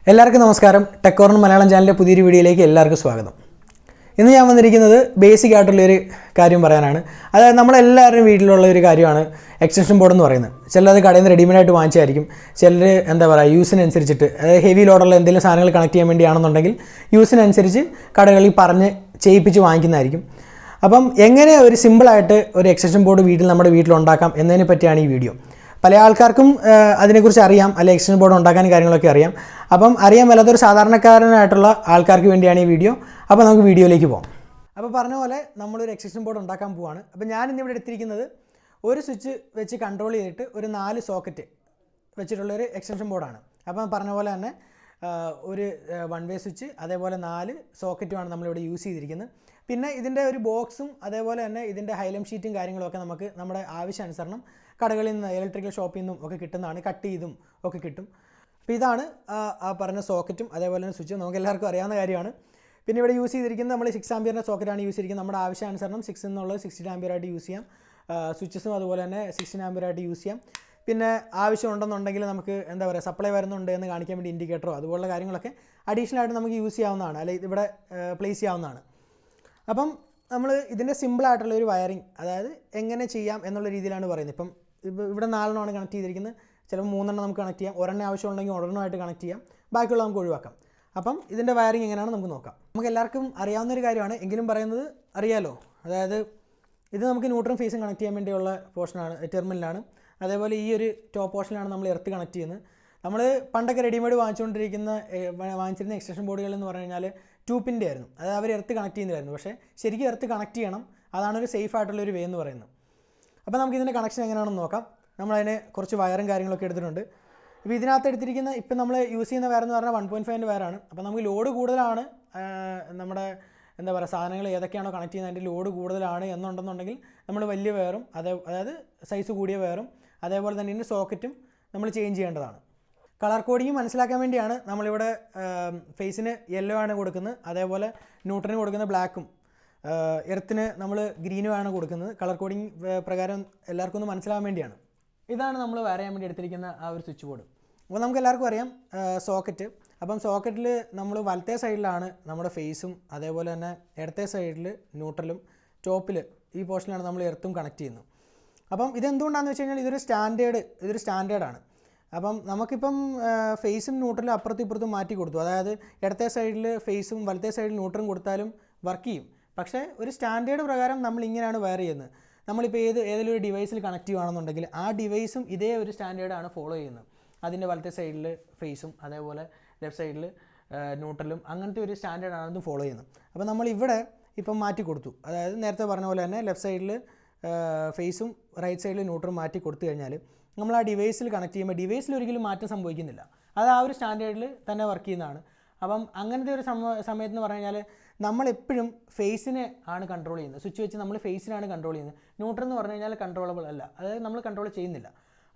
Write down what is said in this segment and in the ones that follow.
എല്ലാവർക്കും നമസ്കാരം. ടെക്കോർണർ മലയാളം ചാനലിൻ്റെ പുതിയൊരു വീഡിയോയിലേക്ക് എല്ലാവർക്കും സ്വാഗതം. ഇന്ന് ഞാൻ വന്നിരിക്കുന്നത് ബേസിക് ആയിട്ടുള്ളൊരു കാര്യം പറയാനാണ്. അതായത് നമ്മളെല്ലാവരുടെയും വീട്ടിലുള്ള ഒരു കാര്യമാണ് എക്സ്റ്റൻഷൻ ബോർഡ് എന്ന് പറയുന്നത്. ചിലത് കടയിൽ നിന്ന് റെഡിമെയ്ഡായിട്ട് വാങ്ങിച്ചായിരിക്കും. ചിലർ യൂസിനനുസരിച്ചിട്ട്, അതായത് ഹെവി ലോഡുള്ള എന്തെങ്കിലും സാധനങ്ങൾ കണക്ട് ചെയ്യാൻ വേണ്ടിയാണെന്നുണ്ടെങ്കിൽ യൂസിനനുസരിച്ച് കടകളിൽ പറഞ്ഞ് ചെയ്യിപ്പിച്ച് വാങ്ങിക്കുന്നതായിരിക്കും. അപ്പം എങ്ങനെ ഒരു സിമ്പിളായിട്ട് ഒരു എക്സ്റ്റൻഷൻ ബോർഡ് നമ്മുടെ വീട്ടിലുണ്ടാക്കാം എന്നതിനെ പറ്റിയാണ് ഈ വീഡിയോ. പല ആൾക്കാർക്കും അതിനെക്കുറിച്ച് അറിയാം, അല്ലെങ്കിൽ എക്സ്റ്റൻഷൻ ബോർഡ് ഉണ്ടാക്കാൻ കാര്യങ്ങളൊക്കെ അറിയാം. അപ്പം അറിയാൻ മേലാത്തൊരു സാധാരണക്കാരനായിട്ടുള്ള ആൾക്കാർക്ക് വേണ്ടിയാണ് ഈ വീഡിയോ. അപ്പോൾ നമുക്ക് വീഡിയോയിലേക്ക് പോകാം. അപ്പോൾ പറഞ്ഞ പോലെ നമ്മളൊരു എക്സ്റ്റൻഷൻ ബോർഡ് ഉണ്ടാക്കാൻ പോവാണ്. അപ്പോൾ ഞാൻ ഇന്നിവിടെ എടുത്തിരിക്കുന്നത് ഒരു സ്വിച്ച് വെച്ച് കൺട്രോൾ ചെയ്തിട്ട് ഒരു 4 സോക്കറ്റ് വെച്ചിട്ടുള്ളൊരു എക്സ്റ്റൻഷൻ ബോർഡാണ്. അപ്പം പറഞ്ഞ പോലെ തന്നെ ഒരു 1 വേ സ്വിച്ച്, അതേപോലെ 4 സോക്കറ്റുമാണ് നമ്മളിവിടെ യൂസ് ചെയ്തിരിക്കുന്നത്. പിന്നെ ഇതിൻ്റെ ഒരു ബോക്സും അതേപോലെ തന്നെ ഇതിൻ്റെ ഹൈലം ഷീറ്റും കാര്യങ്ങളൊക്കെ നമുക്ക് നമ്മുടെ ആവശ്യാനുസരണം കടകളിൽ നിന്ന്, ഇലക്ട്രിക്കൽ ഷോപ്പിൽ നിന്നും ഒക്കെ കിട്ടുന്നതാണ്. കട്ട് ചെയ്തും ഒക്കെ കിട്ടും. അപ്പോൾ ഇതാണ് ആ പറഞ്ഞ സോക്കറ്റും അതേപോലെ തന്നെ സ്വിച്ചും. നമുക്ക് എല്ലാവർക്കും അറിയാവുന്ന കാര്യമാണ്. പിന്നെ ഇവിടെ യൂസ് ചെയ്തിരിക്കുന്നത് നമ്മൾ 6 ആമ്പിയറിൻ്റെ സോക്കറ്റാണ് യൂസ് ചെയ്തിരിക്കുന്നത്. നമ്മുടെ ആവശ്യാനുസരണം 6 എന്നുള്ളത് 16 ആമ്പിയറായിട്ട് യൂസ് ചെയ്യാം. സ്വിച്ചസും അതുപോലെ തന്നെ 16 ആമ്പിയറായിട്ട് യൂസ് ചെയ്യാം. പിന്നെ ആവശ്യമുണ്ടെന്നുണ്ടെങ്കിൽ നമുക്ക് സപ്ലൈ വരുന്നുണ്ട് എന്ന് കാണിക്കാൻ വേണ്ടി ഇൻഡിക്കേറ്ററോ അതുപോലുള്ള കാര്യങ്ങളൊക്കെ അഡീഷണൽ ആയിട്ട് നമുക്ക് യൂസ് ചെയ്യാവുന്നതാണ്, അല്ലെങ്കിൽ ഇവിടെ പ്ലേസ് ചെയ്യാവുന്നതാണ്. അപ്പം നമ്മൾ ഇതിൻ്റെ സിമ്പിളായിട്ടുള്ള ഒരു വയറിങ്, അതായത് എങ്ങനെ ചെയ്യാം എന്നുള്ള രീതിയിലാണ് പറയുന്നത്. ഇപ്പം ഇവിടെ 4 കണക്ട് ചെയ്തിരിക്കുന്നത്. ചിലപ്പോൾ 3 നമുക്ക് കണക്ട് ചെയ്യാം. ഒരെണ്ണം ആവശ്യമുണ്ടെങ്കിൽ ഒരെണ്ണമായിട്ട് കണക്ട് ചെയ്യാം. ബാക്കിയുള്ള നമുക്ക് ഒഴിവാക്കാം. അപ്പം ഇതിൻ്റെ വയറിങ് എങ്ങനെയാണ് നമുക്ക് നോക്കാം. നമുക്ക് എല്ലാവർക്കും അറിയാവുന്നൊരു കാര്യമാണ്, എങ്കിലും പറയുന്നത് അറിയാലോ. അതായത് ഇത് നമുക്ക് ന്യൂട്രൽ ഫേസും കണക്ട് ചെയ്യാൻ വേണ്ടിയുള്ള പോർഷനാണ്, ടെർമിനലാണ്. അതേപോലെ ഈ ഒരു ടോപ്പ് പോർഷനിലാണ് നമ്മൾ എർത്ത് കണക്ട് ചെയ്യുന്നത്. നമ്മൾ പണ്ടൊക്കെ റെഡിമെയ്ഡ് വാങ്ങിച്ചിരുന്ന എക്സ്റ്റൻഷൻ ബോർഡുകൾ എന്ന് പറഞ്ഞു കഴിഞ്ഞാൽ 2 പിൻ്റെ ആയിരുന്നു. അത് അവർ എർത്ത് കണക്ട് ചെയ്യുന്നതായിരുന്നു. പക്ഷേ ശരിക്കും എർത്ത് കണക്ട് ചെയ്യണം. അതാണ് ഒരു സേഫ് ആയിട്ടുള്ളൊരു വേ എന്ന് പറയുന്നത്. അപ്പോൾ നമുക്ക് ഇതിൻ്റെ കണക്ഷൻ എങ്ങനെയാണെന്ന് നോക്കാം. നമ്മളതിന് കുറച്ച് വയറും കാര്യങ്ങളൊക്കെ എടുത്തിട്ടുണ്ട്. ഇപ്പോൾ ഇതിനകത്ത് എടുത്തിരിക്കുന്ന, ഇപ്പം നമ്മൾ യൂസ് ചെയ്യുന്ന വയർ എന്ന് പറഞ്ഞാൽ 1.5 വയറാണ്. അപ്പോൾ നമുക്ക് ലോഡ് കൂടുതലാണ്, നമ്മുടെ സാധനങ്ങൾ ഏതൊക്കെയാണോ കണക്ട് ചെയ്യുന്നത് അതിൻ്റെ ലോഡ് കൂടുതലാണ് എന്നുണ്ടെന്നുണ്ടെങ്കിൽ നമ്മൾ വലിയ വയറും അതായത് സൈസ് കൂടിയ വയറും അതേപോലെ തന്നെ ഇതിൻ്റെ സോക്കറ്റും നമ്മൾ ചേഞ്ച് ചെയ്യേണ്ടതാണ്. കളർ കോഡിങ് മനസ്സിലാക്കാൻ വേണ്ടിയാണ് നമ്മളിവിടെ ഫേസിന് യെല്ലോ ആണ് കൊടുക്കുന്നത്, അതേപോലെ ന്യൂട്രലിന് കൊടുക്കുന്ന ബ്ലാക്കും, എർത്തിന് നമ്മൾ ഗ്രീനുമാണ് കൊടുക്കുന്നത്. കളർ കോഡിങ് പ്രകാരം എല്ലാവർക്കും ഒന്ന് മനസ്സിലാകാൻ വേണ്ടിയാണ്. ഇതാണ് നമ്മൾ വയർ ചെയ്യാൻ വേണ്ടി എടുത്തിരിക്കുന്ന ആ ഒരു സ്വിച്ച് ബോർഡ്. അപ്പോൾ നമുക്ക് എല്ലാവർക്കും അറിയാം സോക്കറ്റ്. അപ്പം സോക്കറ്റിൽ നമ്മൾ വലത്തെ സൈഡിലാണ് നമ്മുടെ ഫേസും അതേപോലെ തന്നെ ഇടത്തെ സൈഡിൽ ന്യൂട്രലും ടോപ്പിൽ ഈ പോർഷനിലാണ് നമ്മൾ എർത്തും കണക്ട് ചെയ്യുന്നത്. അപ്പം ഇതെന്തുകൊണ്ടാണെന്ന് വെച്ച് കഴിഞ്ഞാൽ ഇതൊരു സ്റ്റാൻഡേർഡാണ്. അപ്പം നമുക്കിപ്പം ഫേസും ന്യൂട്രലും അപ്പുറത്തും ഇപ്പുറത്തും മാറ്റി കൊടുത്തു. അതായത് ഇടത്തെ സൈഡിൽ ഫേസും വലത്തെ സൈഡിൽ ന്യൂട്രലും കൊടുത്താലും വർക്ക് ചെയ്യും. പക്ഷേ ഒരു സ്റ്റാൻഡേർഡ് പ്രകാരം നമ്മൾ ഇങ്ങനെയാണ് വയർ ചെയ്യുന്നത്. നമ്മളിപ്പോൾ ഏതെങ്കിലും ഒരു ഡിവൈസിൽ കണക്ട് ചെയ്യുകയാണെന്നുണ്ടെങ്കിൽ ആ ഡിവൈസും ഇതേ ഒരു സ്റ്റാൻഡേർഡാണ് ഫോളോ ചെയ്യുന്നത്. അതിൻ്റെ വലത്തെ സൈഡിൽ ഫേസും അതേപോലെ ലെഫ്റ്റ് സൈഡിൽ ന്യൂട്രലും അങ്ങനത്തെ ഒരു സ്റ്റാൻഡേർഡാണ് ഇത് ഫോളോ ചെയ്യുന്നത്. അപ്പോൾ നമ്മളിവിടെ ഇപ്പം മാറ്റി കൊടുത്തു. അതായത് നേരത്തെ പറഞ്ഞ പോലെ തന്നെ ലെഫ്റ്റ് സൈഡിൽ ഫേസും റൈറ്റ് സൈഡിൽ ന്യൂട്രലും മാറ്റി കൊടുത്തു കഴിഞ്ഞാൽ നമ്മൾ ആ ഡിവൈസിൽ കണക്ട് ചെയ്യുമ്പോൾ ഡിവൈസിൽ ഒരിക്കലും മാറ്റം സംഭവിക്കുന്നില്ല. അത് ആ ഒരു സ്റ്റാൻഡേർഡിൽ തന്നെ വർക്ക് ചെയ്യുന്നതാണ്. അപ്പം അങ്ങനത്തെ ഒരു സമയത്ത് എന്ന് പറഞ്ഞു കഴിഞ്ഞാൽ നമ്മളെപ്പോഴും ഫേസിനെ ആണ് കൺട്രോൾ ചെയ്യുന്നത്. സ്വിച്ച് വെച്ച് നമ്മൾ ഫേസിനാണ് കൺട്രോൾ ചെയ്യുന്നത്. ന്യൂട്രൽ എന്ന് പറഞ്ഞു കഴിഞ്ഞാൽ കൺട്രോളബിൾ അല്ല, അതായത് നമ്മൾ കൺട്രോൾ ചെയ്യുന്നില്ല.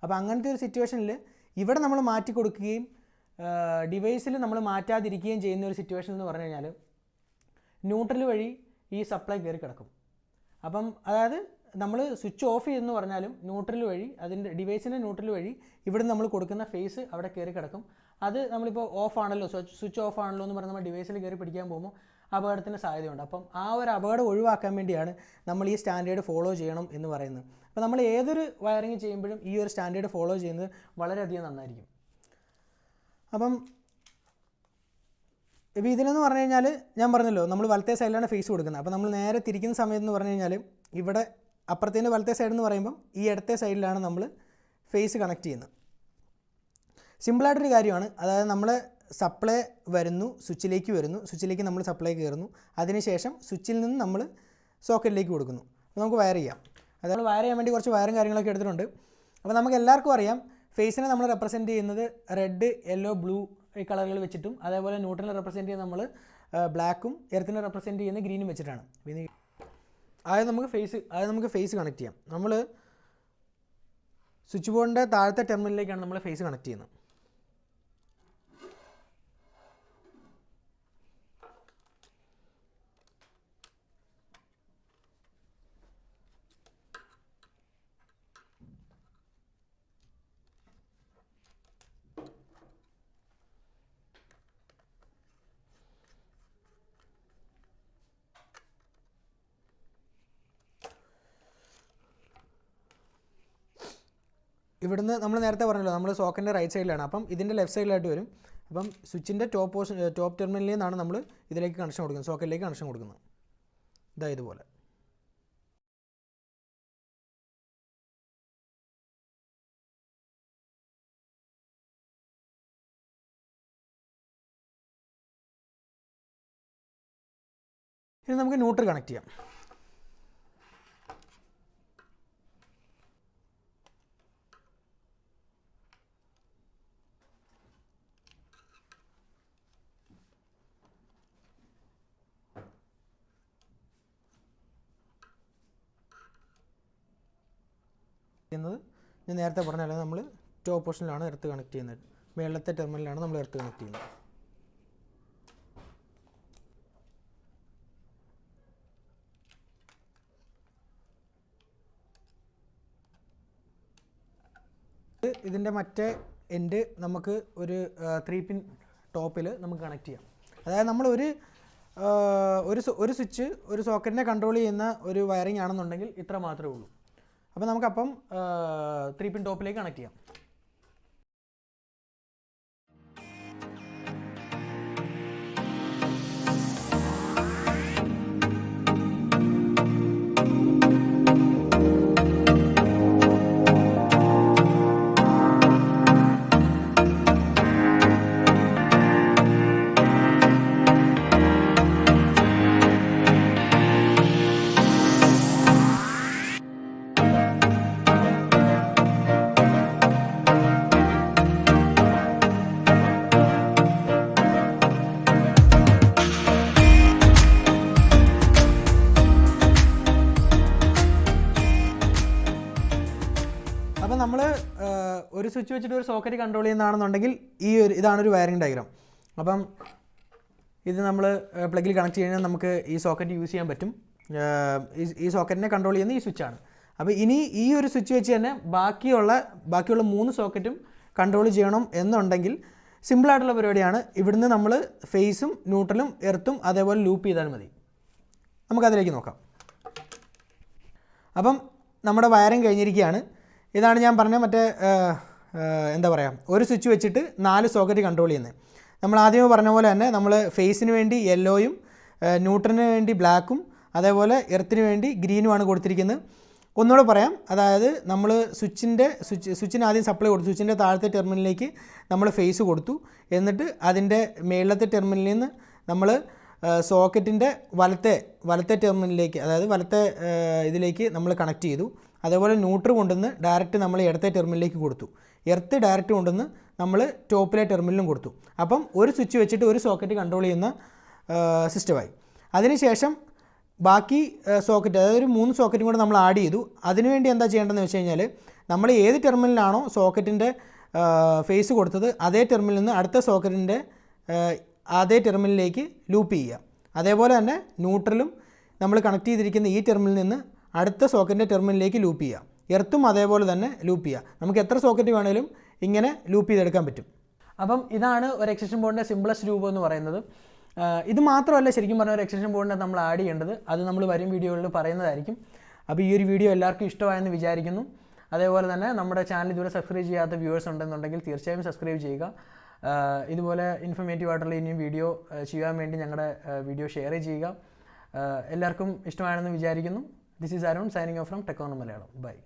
അപ്പോൾ അങ്ങനത്തെ ഒരു സിറ്റുവേഷനിൽ ഇവിടെ നമ്മൾ മാറ്റി കൊടുക്കുകയും ഡിവൈസിൽ നമ്മൾ മാറ്റാതിരിക്കുകയും ചെയ്യുന്ന ഒരു സിറ്റുവേഷൻ എന്ന് പറഞ്ഞു കഴിഞ്ഞാൽ ന്യൂട്രൽ വഴി ഈ സപ്ലൈ കയറി കിടക്കും. അപ്പം അതായത് നമ്മൾ സ്വിച്ച് ഓഫ് ചെയ്തെന്ന് പറഞ്ഞാലും ന്യൂട്രൽ വഴി, അതിൻ്റെ ഡിവൈസിൻ്റെ ന്യൂട്രൽ വഴി ഇവിടെ നമ്മൾ കൊടുക്കുന്ന ഫേസ് അവിടെ കയറി കിടക്കും. അത് നമ്മളിപ്പോൾ ഓഫ് ആണല്ലോ, സ്വിച്ച് ഓഫ് ആണല്ലോ എന്ന് പറഞ്ഞ് നമ്മൾ ഡിവൈസിൽ കയറി പിടിക്കാൻ പോകുമ്പോൾ അപകടത്തിന് സാധ്യതയുണ്ട്. അപ്പം ആ ഒരു അപകടം ഒഴിവാക്കാൻ വേണ്ടിയാണ് നമ്മൾ ഈ സ്റ്റാൻഡേർഡ് ഫോളോ ചെയ്യണം എന്ന് പറയുന്നത്. അപ്പോൾ നമ്മൾ ഏതൊരു വയറിങ് ചെയ്യുമ്പോഴും ഈ ഒരു സ്റ്റാൻഡേർഡ് ഫോളോ ചെയ്യുന്നത് വളരെയധികം നന്നായിരിക്കും. അപ്പം ഇപ്പോൾ ഇതിനെന്ന് പറഞ്ഞു കഴിഞ്ഞാൽ ഞാൻ പറഞ്ഞല്ലോ, നമ്മൾ വലത്തെ സൈഡിലാണ് ഫേസ് കൊടുക്കുന്നത്. അപ്പോൾ നമ്മൾ നേരെ തിരിക്കുന്ന സമയത്ത് എന്ന് പറഞ്ഞു കഴിഞ്ഞാൽ ഇവിടെ അപ്പുറത്തേൻ്റെ വലത്തെ സൈഡ് എന്ന് പറയുമ്പം ഈ ഇടത്തെ സൈഡിലാണ് നമ്മൾ ഫേസ് കണക്ട് ചെയ്യുന്നത്. സിമ്പിളായിട്ടൊരു കാര്യമാണ്. അതായത് നമ്മൾ സപ്ലൈ വരുന്നു, സ്വിച്ചിലേക്ക് നമ്മൾ സപ്ലൈ കയറുന്നു, അതിനുശേഷം സ്വിച്ചിൽ നിന്ന് നമ്മൾ സോക്കറ്റിലേക്ക് കൊടുക്കുന്നു. അപ്പോൾ നമുക്ക് വയർ ചെയ്യാം. അത് നമ്മൾ വയർ ചെയ്യാൻ വേണ്ടി കുറച്ച് വയറും കാര്യങ്ങളൊക്കെ എടുത്തിട്ടുണ്ട്. അപ്പോൾ നമുക്ക് എല്ലാവർക്കും അറിയാം ഫേസിനെ നമ്മൾ റെപ്രസെൻറ്റ് ചെയ്യുന്നത് റെഡ്, യെല്ലോ, ബ്ലൂ ഈ കളറുകൾ വെച്ചിട്ടും അതേപോലെ ന്യൂട്രലിനെ റെപ്രസെൻറ്റ് ചെയ്യുന്നത് നമ്മൾ ബ്ലാക്കും, എർത്തിനെ റെപ്രസെൻറ്റ് ചെയ്യുന്നത് ഗ്രീനും വെച്ചിട്ടാണ്. പിന്നെ അതായത് നമുക്ക് ഫേസ് കണക്ട് ചെയ്യാം. നമ്മൾ സ്വിച്ച് ബോർഡിൻ്റെ താഴത്തെ ടെർമിനലിലേക്കാണ് നമ്മൾ ഫേസ് കണക്ട് ചെയ്യുന്നത്. ഇവിടുന്ന് നമ്മൾ നേരത്തെ പറഞ്ഞല്ലോ നമ്മൾ സോക്കറ്റിൻ്റെ റൈറ്റ് സൈഡിലാണ്. അപ്പം ഇതിൻ്റെ ലെഫ്റ്റ് സൈഡിലായിട്ട് വരും. അപ്പം സ്വിച്ചിൻ്റെ ടോപ്പ് ടെർമിനലിൽ നിന്നാണ് നമ്മൾ ഇതിലേക്ക് കണക്ഷൻ കൊടുക്കുന്നത്, സോക്കറ്റിലേക്ക് കണക്ഷൻ കൊടുക്കുന്നത്. ഇതാ ഇതുപോലെ. ഇനി നമുക്ക് ന്യൂട്രൽ കണക്ട് ചെയ്യാം. ഞാൻ നേരത്തെ പറഞ്ഞാൽ നമ്മൾ ടോപ്പ് പോർഷനിലാണ് എർത്ത് കണക്ട് ചെയ്യുന്നത്, മേളത്തെ ടെർമിനലാണ് നമ്മൾ എർത്ത് കണക്ട് ചെയ്യുന്നത്. ഇതിൻ്റെ മറ്റേ എൻഡ് നമുക്ക് ഒരു 3 പിൻ ടോപ്പിൽ നമുക്ക് കണക്ട് ചെയ്യാം. അതായത് നമ്മൾ ഒരു സ്വിച്ച് ഒരു സോക്കറ്റിനെ കൺട്രോൾ ചെയ്യുന്ന ഒരു വയറിംഗ് ആണെന്നുണ്ടെങ്കിൽ ഇത്ര മാത്രമേ ഉള്ളൂ. അപ്പോൾ നമുക്കപ്പം 3 പിൻ ടോപ്പിലേക്ക് കണക്ട് ചെയ്യാം. അപ്പോൾ നമ്മൾ ഒരു സ്വിച്ച് വെച്ചിട്ട് ഒരു സോക്കറ്റ് കൺട്രോൾ ചെയ്യുന്നതാണെന്നുണ്ടെങ്കിൽ ഇതാണൊരു വയറിംഗ് ഡയഗ്രാം. അപ്പം ഇത് നമ്മൾ പ്ലഗിൽ കണക്ട് ചെയ്യുന്നത് നമുക്ക് ഈ സോക്കറ്റ് യൂസ് ചെയ്യാൻ പറ്റും. ഈ സോക്കറ്റിനെ കൺട്രോൾ ചെയ്യുന്ന ഈ സ്വിച്ചാണ്. അപ്പോൾ ഇനി ഈ ഒരു സ്വിച്ച് വെച്ച് തന്നെ ബാക്കിയുള്ള 3 സോക്കറ്റും കൺട്രോൾ ചെയ്യണം എന്നുണ്ടെങ്കിൽ സിമ്പിളായിട്ടുള്ള പരിപാടിയാണ്. ഇവിടുന്ന് നമ്മൾ ഫേസും ന്യൂട്രലും എർത്തും അതേപോലെ ലൂപ്പ് ചെയ്താൽ മതി. നമുക്കതിലേക്ക് നോക്കാം. അപ്പം നമ്മുടെ വയറിംഗ് കഴിഞ്ഞിരിക്കുകയാണ്. ഇതാണ് ഞാൻ പറഞ്ഞ മറ്റേ എന്താ പറയുക, ഒരു സ്വിച്ച് വെച്ചിട്ട് 4 സോക്കറ്റ് കൺട്രോൾ ചെയ്യുന്നത്. നമ്മൾ ആദ്യമേ പറഞ്ഞ പോലെ തന്നെ നമ്മൾ ഫേസിന് വേണ്ടി യെല്ലോയും ന്യൂട്രലിന് വേണ്ടി ബ്ലാക്കും അതേപോലെ എർത്തിന് വേണ്ടി ഗ്രീനുമാണ് കൊടുത്തിരിക്കുന്നത്. ഒന്നുകൂടെ പറയാം, അതായത് നമ്മൾ സ്വിച്ചിന് ആദ്യം സപ്ലൈ കൊടുത്തു. സ്വിച്ചിൻ്റെ താഴത്തെ ടെർമിനലിലേക്ക് നമ്മൾ ഫേസ് കൊടുത്തു. എന്നിട്ട് അതിൻ്റെ മേളത്തെ ടെർമിനലിൽ നിന്ന് നമ്മൾ സോക്കറ്റിൻ്റെ വലത്തെ ടെർമിനലിലേക്ക്, അതായത് വലത്തെ ഇതിലേക്ക് നമ്മൾ കണക്ട് ചെയ്തു. അതേപോലെ ന്യൂട്രൽ കൊണ്ടുവന്ന് ഡയറക്റ്റ് നമ്മൾ ഇടത്തെ ടെർമിനലിലേക്ക് കൊടുത്തു. എർത്ത് ഡയറക്റ്റ് കൊണ്ടുവന്ന് നമ്മൾ ടോപ്പിലെ ടെർമിനലും കൊടുത്തു. അപ്പം ഒരു സ്വിച്ച് വെച്ചിട്ട് ഒരു സോക്കറ്റ് കൺട്രോൾ ചെയ്യുന്ന സിസ്റ്റമായി. അതിനുശേഷം ബാക്കി സോക്കറ്റ്, അതായത് ഒരു 3 സോക്കറ്റും കൂടെ നമ്മൾ ആഡ് ചെയ്തു. അതിനുവേണ്ടി എന്താ ചെയ്യേണ്ടതെന്ന് വെച്ച് കഴിഞ്ഞാൽ നമ്മൾ ഏത് ടെർമിനലാണോ സോക്കറ്റിൻ്റെ ഫേസ് കൊടുത്തത് അതേ ടെർമിനലിൽ നിന്ന് അടുത്ത സോക്കറ്റിൻ്റെ അതേ ടെർമിനലിലേക്ക് ലൂപ്പ് ചെയ്യുക. അതേപോലെ തന്നെ ന്യൂട്രലും നമ്മൾ കണക്ട് ചെയ്തിരിക്കുന്ന ഈ ടെർമിനലിൽ നിന്ന് അടുത്ത സോക്കറ്റിൻ്റെ ടെർമിനലിലേക്ക് ലൂപ്പ് ചെയ്യുക. എർത്തും അതേപോലെ തന്നെ ലൂപ്പ് ചെയ്യുക. നമുക്ക് എത്ര സോക്കറ്റ് വേണമെങ്കിലും ഇങ്ങനെ ലൂപ്പ് ചെയ്തെടുക്കാൻ പറ്റും. അപ്പം ഇതാണ് ഒരു എക്സ്റ്റൻഷൻ ബോർഡിൻ്റെ സിംപ്ലസ്റ്റ് രൂപം എന്ന് പറയുന്നത്. ഇത് മാത്രമല്ല ശരിക്കും പറഞ്ഞ ഒരു എക്സ്റ്റൻഷൻ ബോർഡിനെ നമ്മൾ ആഡ് ചെയ്യേണ്ടത്. അത് നമ്മൾ വരും വീഡിയോകളിൽ പറയുന്നതായിരിക്കും. അപ്പോൾ ഈ ഒരു വീഡിയോ എല്ലാവർക്കും ഇഷ്ടമായെന്ന് വിചാരിക്കുന്നു. അതേപോലെ തന്നെ നമ്മുടെ ചാനൽ ഇതുവരെ സബ്സ്ക്രൈബ് ചെയ്യാത്ത വ്യൂവേഴ്സ് ഉണ്ടെന്നുണ്ടെങ്കിൽ തീർച്ചയായും സബ്സ്ക്രൈബ് ചെയ്യുക. ഇതുപോലെ ഇൻഫോർമേറ്റീവ് ആയിട്ടുള്ള ഇനിയും വീഡിയോ ചെയ്യാൻ വേണ്ടി ഞങ്ങളുടെ വീഡിയോ ഷെയർ ചെയ്യുക. എല്ലാവർക്കും ഇഷ്ടമാണെന്ന് വിചാരിക്കുന്നു. This is Arun signing off from TechCorner Malayalam. Bye.